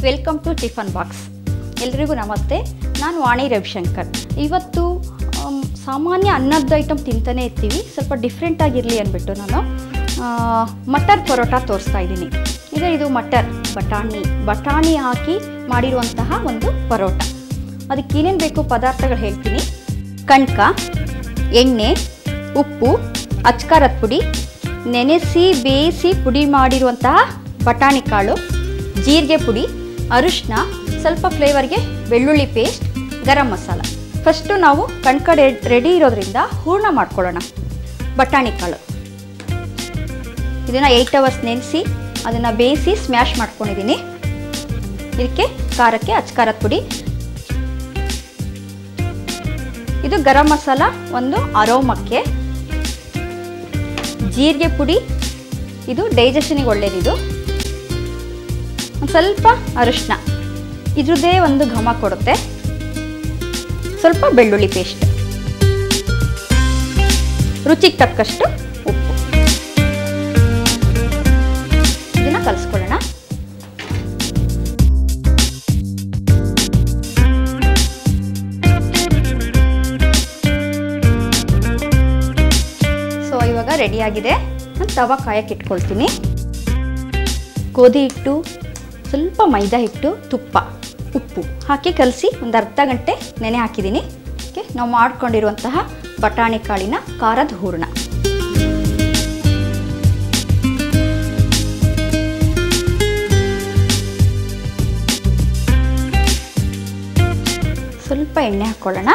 Welcome to tiffin box. ಎಲ್ರಿಗೂ ನಮಸ್ತೆ. ನಾನು ವಾಣಿ ರವಿಶಂಕರ್. ಇವತ್ತು ಸಾಮಾನ್ಯ ಅನ್ನದ ಐಟಮ್ ತಿಂತಾನೆ ಇರ್ತೀವಿ, ಸ್ವಲ್ಪ ಡಿಫ್ರೆಂಟ್ ಆಗಿರಲಿ ಅಂದ್ಬಿಟ್ಟು ನಾನು ಮಟರ್ ಪರೋಟ ತೋರಿಸ್ತಾ ಇದ್ದೀನಿ. ಇದು ಮಟರ್ ಬಟಾಣಿ ಹಾಕಿ ಮಾಡಿರುವಂತಹ ಒಂದು ಪರೋಟ. ಅದಕ್ಕೆ ಏನೇನು ಬೇಕು ಪದಾರ್ಥಗಳು ಹೇಳ್ತೀನಿ. ಕಣ್ಕ, ಎಣ್ಣೆ, ಉಪ್ಪು, ಅಚ್ಕಾರದ ಪುಡಿ, ನೆನೆಸಿ ಬೇಯಿಸಿ ಪುಡಿ ಮಾಡಿರುವಂತಹ ಬಟಾಣಿ ಕಾಳು, ಜೀರಿಗೆ ಪುಡಿ, ಅರಿಶಿನ, ಸ್ವಲ್ಪ ಫ್ಲೇವರ್ಗೆ ಬೆಳ್ಳುಳ್ಳಿ ಪೇಸ್ಟ್, ಗರಂ ಮಸಾಲ. ಫಸ್ಟು ನಾವು ಕಣ್ಕ ರೆಡಿ ಇರೋದ್ರಿಂದ ಹೂರ್ಣ ಮಾಡ್ಕೊಳ್ಳೋಣ. ಬಟಾಣಿ ಕಾಳು ಇದನ್ನು 8 hours ನೆನೆಸಿ ಅದನ್ನು ಬೇಯಿಸಿ ಸ್ಮ್ಯಾಶ್ ಮಾಡ್ಕೊಂಡಿದ್ದೀನಿ. ಇದಕ್ಕೆ ಖಾರಕ್ಕೆ ಅಚ್ಕಾರದ ಪುಡಿ, ಇದು ಗರಂ ಮಸಾಲ ಒಂದು ಅರೋಮಕ್ಕೆ, ಜೀರಿಗೆ ಪುಡಿ, ಇದು ಡೈಜೆಷನಿಗೆ ಒಳ್ಳೆಯದಿದು, ಒಂದು ಸ್ವಲ್ಪ ಅರಿಶಿನ, ಇದ್ರದ್ದೇ ಒಂದು ಘಮ ಕೊಡುತ್ತೆ, ಸ್ವಲ್ಪ ಬೆಳ್ಳುಳ್ಳಿ ಪೇಸ್ಟ್, ರುಚಿಗೆ ತಕ್ಕಷ್ಟು ಉಪ್ಪು. ಇದನ್ನು ಕಲಿಸ್ಕೊಳ್ಳೋಣ. ಸೊ ಇವಾಗ ರೆಡಿಯಾಗಿದೆ. ನಾನು ತವಾ ಕಾಯಕ್ಕೆ ಇಟ್ಕೊಳ್ತೀನಿ. ಗೋಧಿ ಹಿಟ್ಟು, ಸ್ವಲ್ಪ ಮೈದಾ ಹಿಟ್ಟು, ತುಪ್ಪ, ಉಪ್ಪು ಹಾಕಿ ಕಲಸಿ ಒಂದು ಅರ್ಧ ಗಂಟೆ ನೆನೆ ಹಾಕಿದ್ದೀನಿ. ಓಕೆ, ನಾವು ಮಾಡ್ಕೊಂಡಿರುವಂತಹ ಬಟಾಣಿ ಕಾಳಿನ ಖಾರದ ಹೂರಣ. ಸ್ವಲ್ಪ ಎಣ್ಣೆ ಹಾಕ್ಕೊಳ್ಳೋಣ.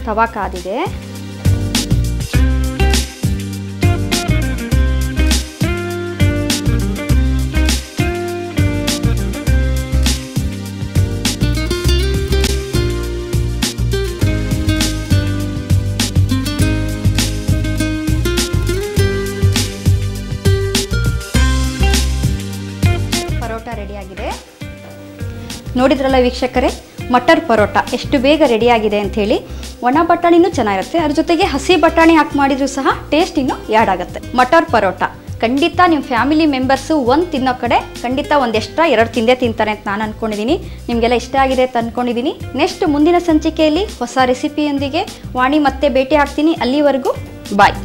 ತವಾ ಕಾದಿದೆ. ಪರೋಟ ರೆಡಿಯಾಗಿದೆ. ನೋಡಿದ್ರಲ್ಲ ವೀಕ್ಷಕರೇ, ಮಟರ್ ಪರೋಟ ಎಷ್ಟು ಬೇಗ ರೆಡಿಯಾಗಿದೆ ಅಂಥೇಳಿ. ಒಣ ಬಟಾಣಿನೂ ಚೆನ್ನಾಗಿರುತ್ತೆ, ಅದ್ರ ಜೊತೆಗೆ ಹಸಿ ಬಟಾಣಿ ಹಾಕಿ ಮಾಡಿದರೂ ಸಹ ಟೇಸ್ಟ್ ಇನ್ನೂ ಆ್ಯಡ್ ಆಗುತ್ತೆ. ಮಟರ್ ಪರೋಟ ಖಂಡಿತ ನಿಮ್ಮ ಫ್ಯಾಮಿಲಿ ಮೆಂಬರ್ಸು ಒಂದು ತಿನ್ನೋ ಕಡೆ ಖಂಡಿತ ಒಂದು ಎಕ್ಸ್ಟ್ರಾ 2 ತಿಂದೇ ತಿಂತಾರೆ ಅಂತ ನಾನು ಅಂದ್ಕೊಂಡಿದ್ದೀನಿ. ನಿಮಗೆಲ್ಲ ಇಷ್ಟ ಆಗಿದೆ ಅಂತ ಅಂದ್ಕೊಂಡಿದ್ದೀನಿ. ನೆಕ್ಸ್ಟ್ ಮುಂದಿನ ಸಂಚಿಕೆಯಲ್ಲಿ ಹೊಸ ರೆಸಿಪಿಯೊಂದಿಗೆ ವಾಣಿ ಮತ್ತೆ ಭೇಟಿ ಆಗ್ತೀನಿ. ಅಲ್ಲಿವರೆಗೂ ಬಾಯ್.